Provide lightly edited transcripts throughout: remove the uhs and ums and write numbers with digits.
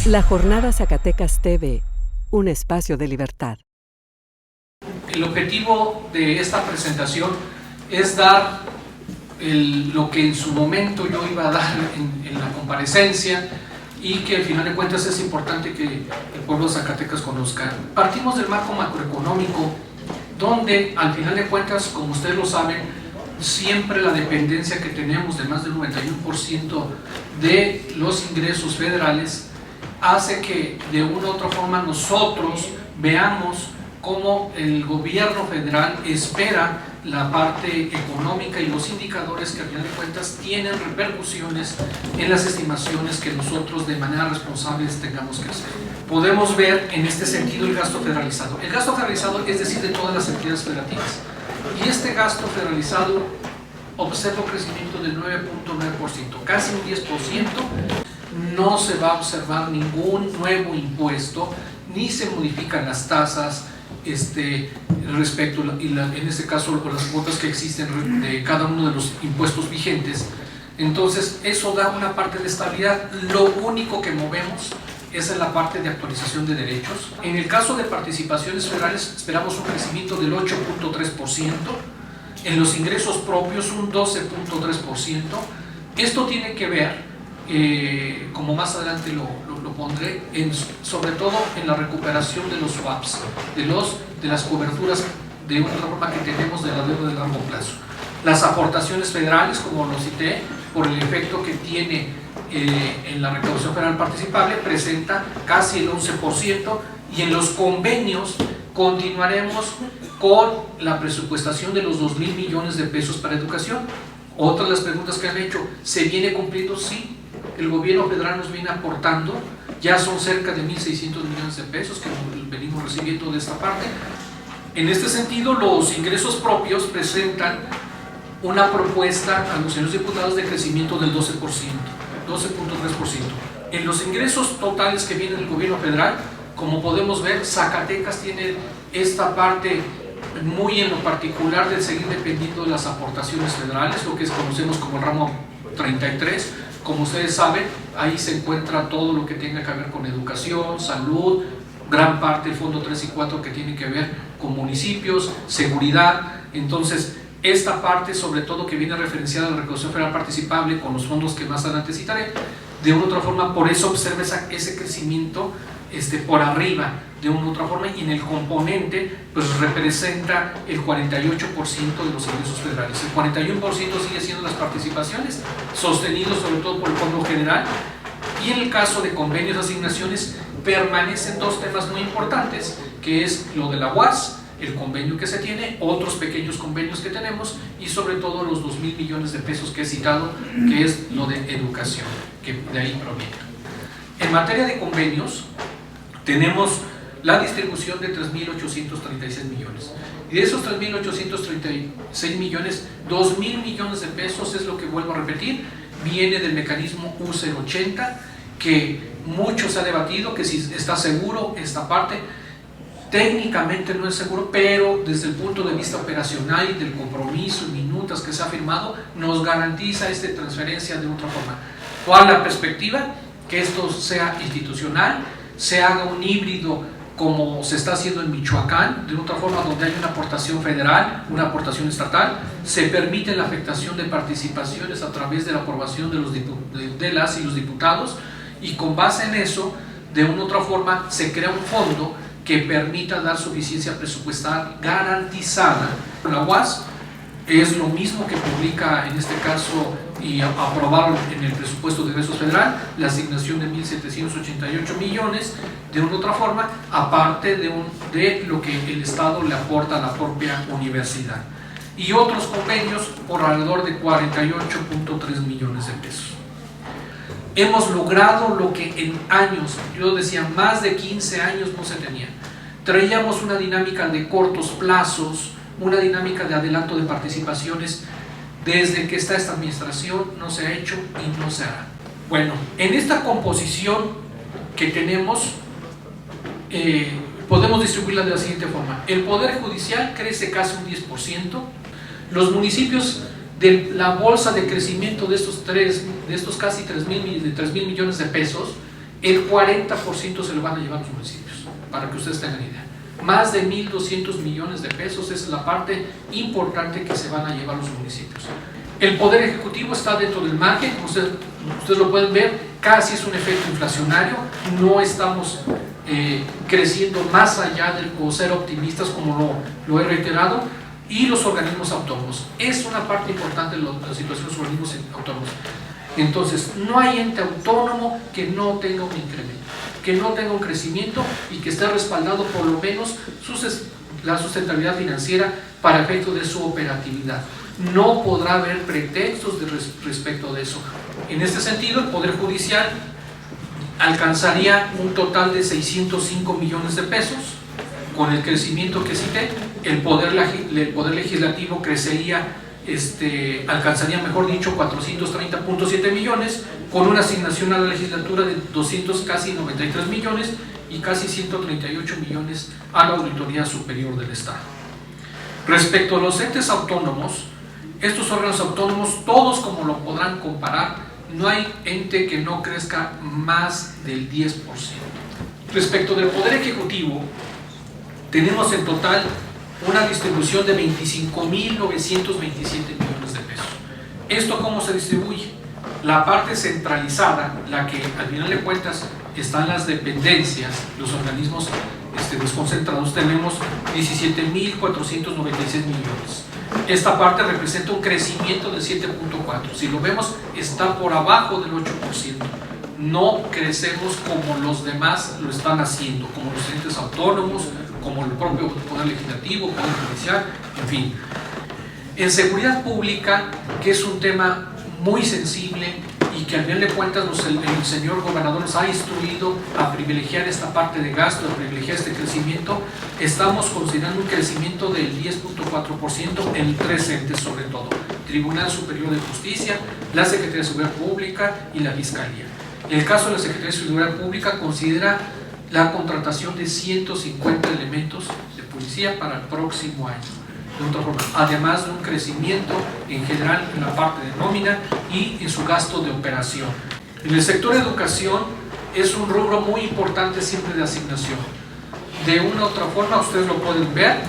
La Jornada Zacatecas TV, un espacio de libertad. El objetivo de esta presentación es dar lo que en su momento yo iba a dar en la comparecencia y que al final de cuentas es importante que el pueblo de Zacatecas conozca. Partimos del marco macroeconómico, donde al final de cuentas, como ustedes lo saben, siempre la dependencia que tenemos de más del 91% de los ingresos federales hace que de una u otra forma nosotros veamos cómo el gobierno federal espera la parte económica y los indicadores que al final de cuentas tienen repercusiones en las estimaciones que nosotros de manera responsable tengamos que hacer. Podemos ver en este sentido el gasto federalizado. El gasto federalizado es decir, de todas las entidades federativas. Y este gasto federalizado observa un crecimiento del 9.9%, casi un 10%. No se va a observar ningún nuevo impuesto, ni se modifican las tasas respecto, en este caso, las cuotas que existen de cada uno de los impuestos vigentes. Entonces, eso da una parte de estabilidad. Lo único que movemos es en la parte de actualización de derechos. En el caso de participaciones federales, esperamos un crecimiento del 8.3%, en los ingresos propios un 12.3%. Esto tiene que ver, como más adelante lo pondré, sobre todo en la recuperación de los swaps, de las coberturas de una forma que tenemos de la deuda de largo plazo. Las aportaciones federales, como lo cité, por el efecto que tiene en la recaudación federal participable, presenta casi el 11%, y en los convenios continuaremos con la presupuestación de los 2,000 millones de pesos para educación. Otra de las preguntas que han hecho, ¿se viene cumpliendo? Sí. El gobierno federal nos viene aportando, ya son cerca de 1.600 millones de pesos que venimos recibiendo de esta parte. En este sentido, los ingresos propios presentan una propuesta a los señores diputados de crecimiento del 12%, 12.3%. En los ingresos totales que vienen del gobierno federal, como podemos ver, Zacatecas tiene esta parte muy en lo particular de seguir dependiendo de las aportaciones federales, lo que conocemos como el ramo 33. Como ustedes saben, ahí se encuentra todo lo que tenga que ver con educación, salud, gran parte del fondo 3 y 4 que tiene que ver con municipios, seguridad. Entonces, esta parte, sobre todo que viene referenciada a la recaudación federal participable con los fondos que más adelante citaré, de una u otra forma, por eso observa ese crecimiento por arriba de una u otra forma, y en el componente pues representa el 48% de los ingresos federales. El 41% sigue siendo las participaciones, sostenidos sobre todo por el Fondo General, y en el caso de convenios de asignaciones permanecen dos temas muy importantes, que es lo de la UAS, el convenio que se tiene, otros pequeños convenios que tenemos, y sobre todo los 2,000 millones de pesos que he citado, que es lo de educación, que de ahí proviene. En materia de convenios, tenemos la distribución de 3.836 millones. Y de esos 3.836 millones, 2,000 millones de pesos es lo que vuelvo a repetir, viene del mecanismo U080, que mucho se ha debatido, que si está seguro esta parte. Técnicamente no es seguro, pero desde el punto de vista operacional y del compromiso y minutas que se ha firmado, nos garantiza esta transferencia de otra forma. ¿Cuál es la perspectiva? Que esto sea institucional, se haga un híbrido como se está haciendo en Michoacán, de otra forma donde hay una aportación federal, una aportación estatal, se permite la afectación de participaciones a través de la aprobación de las y los diputados, y con base en eso, de una u otra forma, se crea un fondo que permita dar suficiencia presupuestal garantizada. La UAS es lo mismo que publica en este caso y aprobaron en el presupuesto de egresos federal la asignación de 1.788 millones, de una u otra forma, aparte de lo que el Estado le aporta a la propia universidad, y otros convenios por alrededor de 48.3 millones de pesos. Hemos logrado lo que en años, yo decía, más de 15 años no se tenía. Traíamos una dinámica de cortos plazos, una dinámica de adelanto de participaciones. Desde que está esta administración no se ha hecho y no se hará. Bueno, en esta composición que tenemos, podemos distribuirla de la siguiente forma. El Poder Judicial crece casi un 10%. Los municipios de la bolsa de crecimiento de estos casi 3,000 millones de pesos, el 40% se lo van a llevar los municipios, para que ustedes tengan idea. Más de 1.200 millones de pesos, esa es la parte importante que se van a llevar los municipios. El Poder Ejecutivo está dentro del margen, como ustedes lo pueden ver, casi es un efecto inflacionario, no estamos creciendo más allá de ser optimistas, como lo he reiterado, y los organismos autónomos. Es una parte importante de la situación de los organismos autónomos. Entonces, no hay ente autónomo que no tenga un incremento, que no tenga un crecimiento y que esté respaldado por lo menos la sustentabilidad financiera para efecto de su operatividad. No podrá haber pretextos respecto de eso. En este sentido, el Poder Judicial alcanzaría un total de 605 millones de pesos. Con el crecimiento que cité, el Poder Legislativo crecería, alcanzaría, mejor dicho, 430.7 millones, con una asignación a la legislatura de casi 93 millones y casi 138 millones a la Auditoría Superior del Estado. Respecto a los entes autónomos, estos órganos autónomos, todos como lo podrán comparar, no hay ente que no crezca más del 10%. Respecto del Poder Ejecutivo, tenemos en total una distribución de 25.927 millones de pesos. ¿Esto cómo se distribuye? La parte centralizada, la que al final de cuentas están las dependencias, los organismos desconcentrados, tenemos 17.496 millones. Esta parte representa un crecimiento del 7.4%. Si lo vemos, está por abajo del 8%. No crecemos como los demás lo están haciendo, como los entes autónomos, como el propio Poder Legislativo, Poder Judicial, en fin. En seguridad pública, que es un tema muy sensible y que al final de cuentas el señor gobernador nos ha instruido a privilegiar esta parte de gasto, a privilegiar este crecimiento, estamos considerando un crecimiento del 10.4% en 3 entes sobre todo: Tribunal Superior de Justicia, la Secretaría de Seguridad Pública y la Fiscalía. En el caso de la Secretaría de Seguridad Pública, considera la contratación de 150 elementos de policía para el próximo año, de otra forma, además de un crecimiento en general en la parte de nómina y en su gasto de operación. En el sector de educación es un rubro muy importante siempre de asignación. De una u otra forma, ustedes lo pueden ver,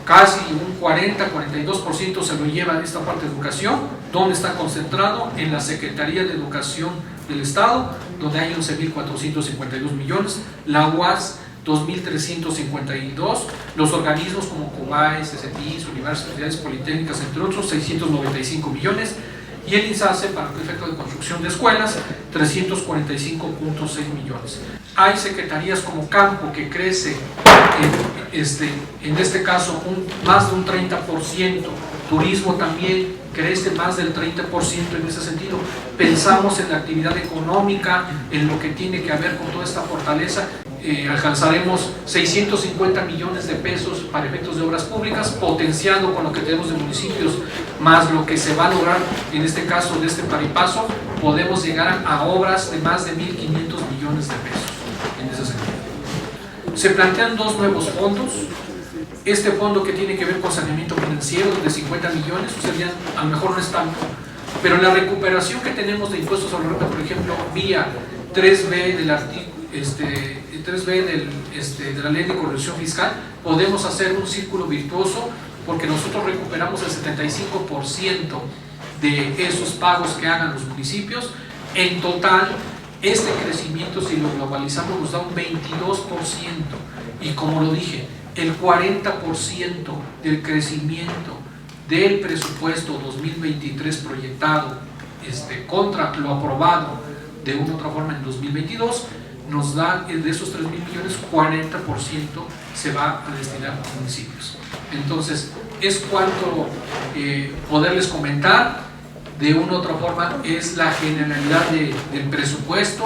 casi un 40-42% se lo lleva esta parte de educación, donde está concentrado en la Secretaría de Educación del Estado, donde hay 11.452 millones, la UAS 2.352, los organismos como COBAES, CCTIs, universidades politécnicas, entre otros, 695 millones, y el INSACE, para el efecto de construcción de escuelas, 345.6 millones. Hay secretarías como Campo, que crece en este caso más de un 30%, Turismo también crece más del 30% en ese sentido. Pensamos en la actividad económica, en lo que tiene que ver con toda esta fortaleza. Alcanzaremos 650 millones de pesos para efectos de obras públicas, potenciando con lo que tenemos de municipios, más lo que se va a lograr en este caso de este paripaso, podemos llegar a obras de más de 1.500 millones de pesos en ese sentido. Se plantean 2 nuevos fondos. Este fondo que tiene que ver con saneamiento financiero de 50 millones, ustedes ya a lo mejor no es tanto, pero la recuperación que tenemos de impuestos sobre la renta, por ejemplo, vía 3B del artículo 3B de la Ley de Corrección Fiscal, podemos hacer un círculo virtuoso, porque nosotros recuperamos el 75% de esos pagos que hagan los municipios. En total, este crecimiento, si lo globalizamos, nos da un 22%, y como lo dije, el 40% del crecimiento del presupuesto 2023 proyectado contra lo aprobado de una u otra forma en 2022, nos da, de esos 3.000 millones, 40% se va a destinar a los municipios. Entonces, es cuanto poderles comentar. De una u otra forma, es la generalidad del presupuesto.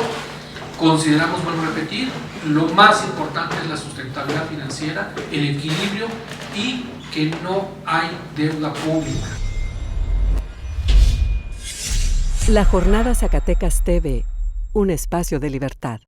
Consideramos, vuelvo a repetir, lo más importante es la sustentabilidad financiera, el equilibrio y que no hay deuda pública. La Jornada Zacatecas TV, un espacio de libertad.